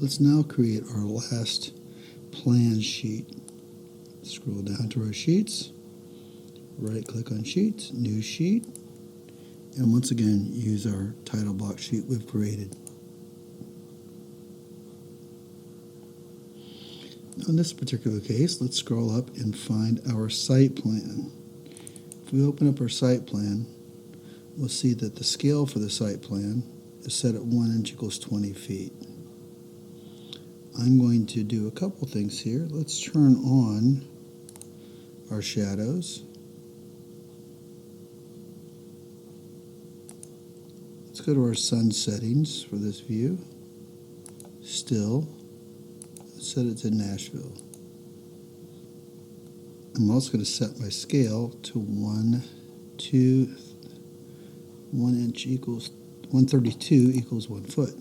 Let's now create our last plan sheet. Scroll down to our sheets, right click on sheets, new sheet, and once again use our title block sheet we've created. In this particular case, let's scroll up and find our site plan. If we open up our site plan, we'll see that the scale for the site plan is set at 1 inch equals 20 feet. I'm going to do a couple things here. Let's turn on our shadows. Let's go to our sun settings for this view. Still, set it to Nashville. I'm also going to set my scale to 1 inch equals 132 equals 1 foot.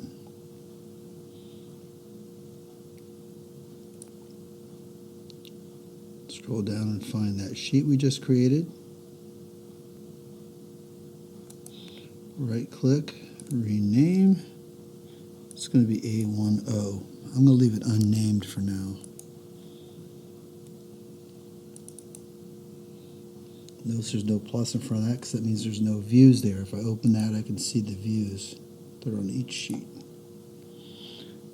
Scroll down and find that sheet we just created. Right click, rename. It's going to be A10. I'm going to leave it unnamed for now. Notice there's no plus in front of that because that means there's no views there. If I open that, I can see the views that are on each sheet.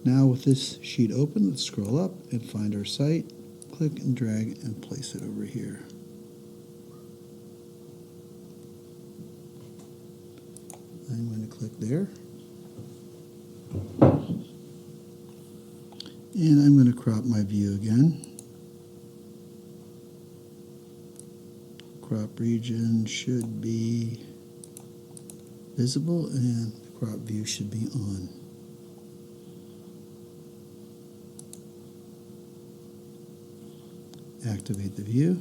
Now with this sheet open, let's scroll up and find our site. Click and drag and place it over here. I'm going to click there. And I'm going to crop my view again. Crop region should be visible and the crop view should be on. Activate the view.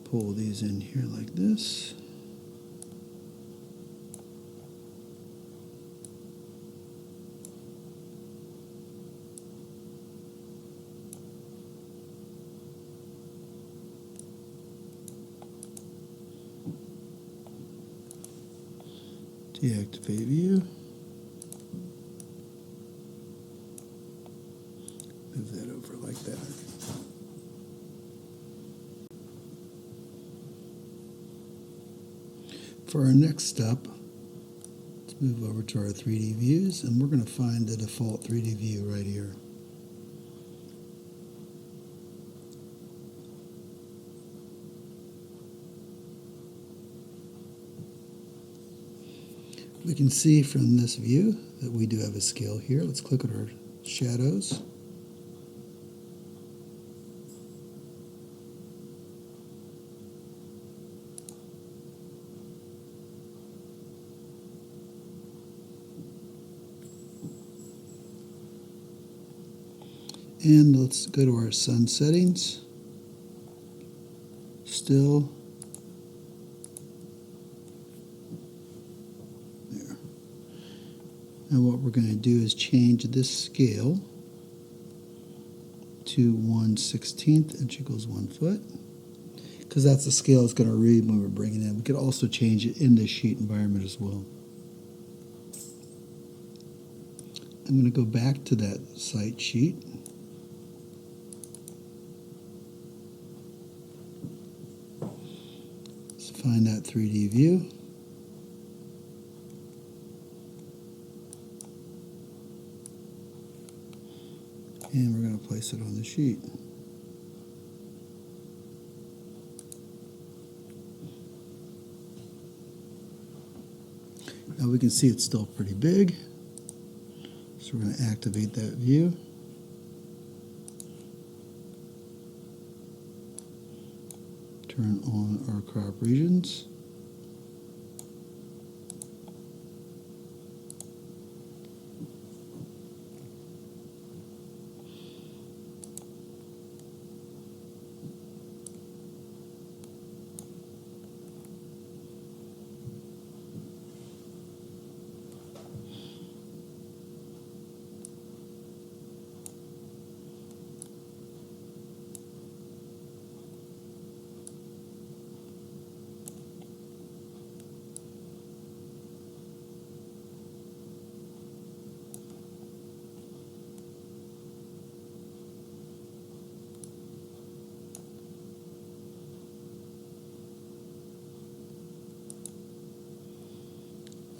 Pull these in here like this. Deactivate view. Move that over like that. For our next step, let's move over to our 3D views, and we're going to find the default 3D view right here. We can see from this view that we do have a scale here. Let's click on our shadows. And let's go to our sun settings. Still. There. Now what we're going to do is change this scale to 1/16 inch equals 1 foot, because that's the scale it's going to read when we're bringing it in. We could also change it in the sheet environment as well. I'm going to go back to that site sheet. Let's find that 3D view. And we're going to place it on the sheet. Now we can see it's still pretty big. So we're going to activate that view. Turn on our crop regions.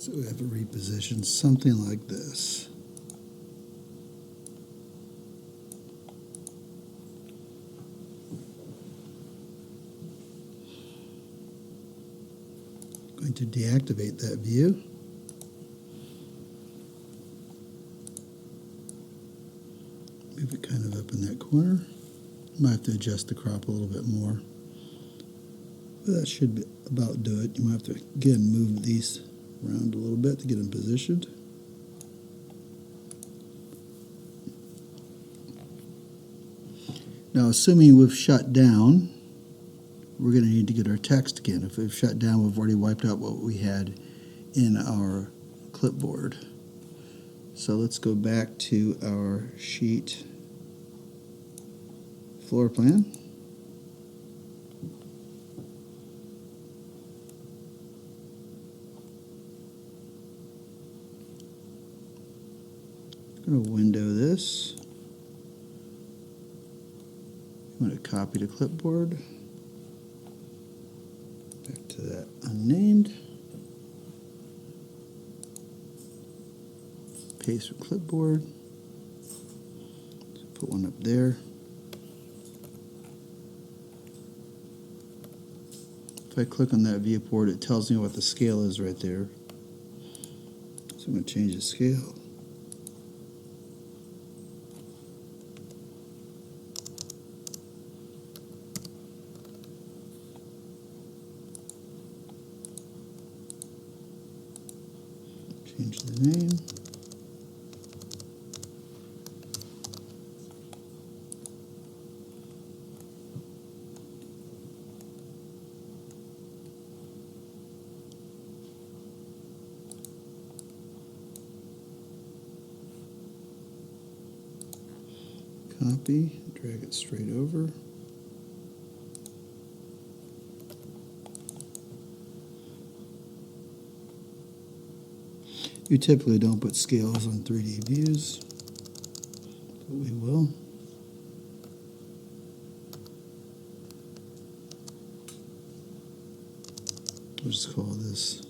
So we have to reposition something like this. Going to deactivate that view. Move it kind of up in that corner. Might have to adjust the crop a little bit more. But that should about do it. You might have to, again, move these around a little bit to get them positioned. Now, assuming we've shut down, we're going to need to get our text again. If we've shut down, we've already wiped out what we had in our clipboard. So let's go back to our sheet floor plan. I'm going to window this. I'm going to copy to clipboard. Back to that unnamed. Paste from clipboard. Put one up there. If I click on that viewport, it tells me what the scale is right there. So I'm going to change the scale. Change the name. Copy, drag it straight over. You typically don't put scales on 3D views, but we will. We'll just call this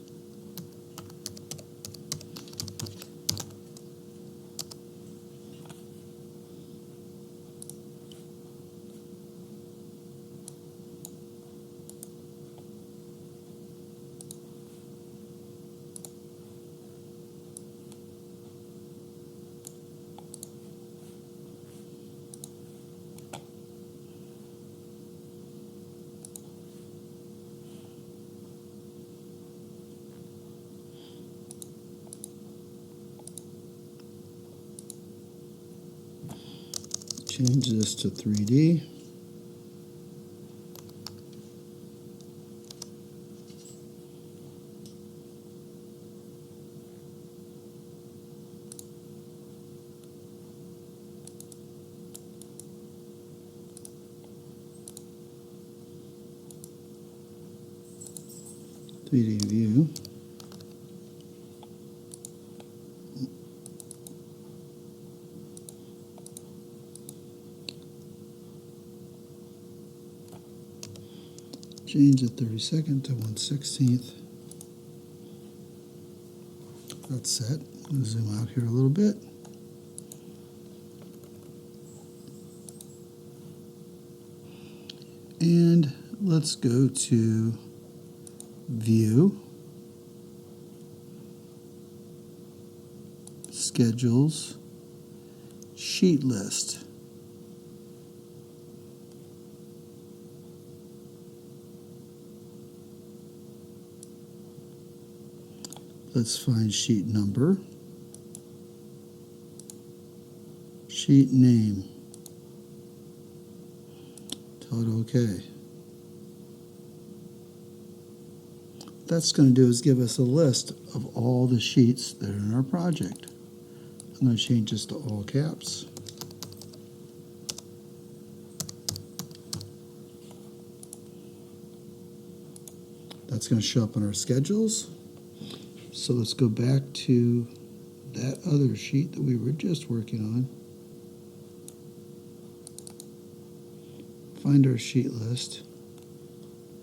change this to 3D. View. Change the 32nd to 1/16. That's set. I'm going to zoom out here a little bit. And let's go to View, Schedules, Sheet List. Let's find sheet number, sheet name, tell it OK. What that's going to do is give us a list of all the sheets that are in our project. I'm going to change this to all caps. That's going to show up on our schedules. So let's go back to that other sheet that we were just working on. Find our sheet list.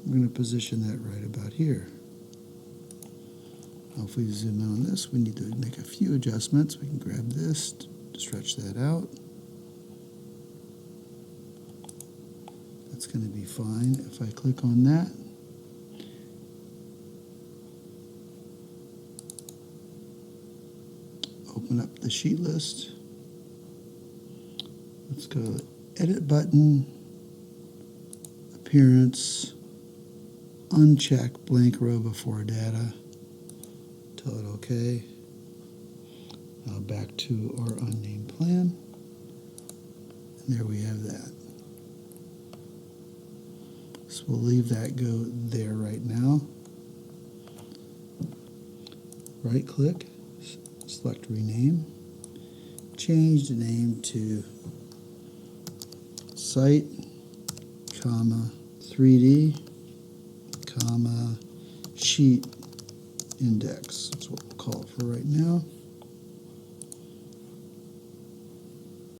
I'm going to position that right about here. Now if we zoom in on this, we need to make a few adjustments. We can grab this to stretch that out. That's going to be fine. If I click on that, open up the sheet list. Let's go to Edit button, Appearance, uncheck blank row before data. Tell it OK. Now back to our unnamed plan. And there we have that. So we'll leave that go there right now. Right click, select rename, change the name to site, comma, 3D, comma, sheet index. That's what we'll call it for right now.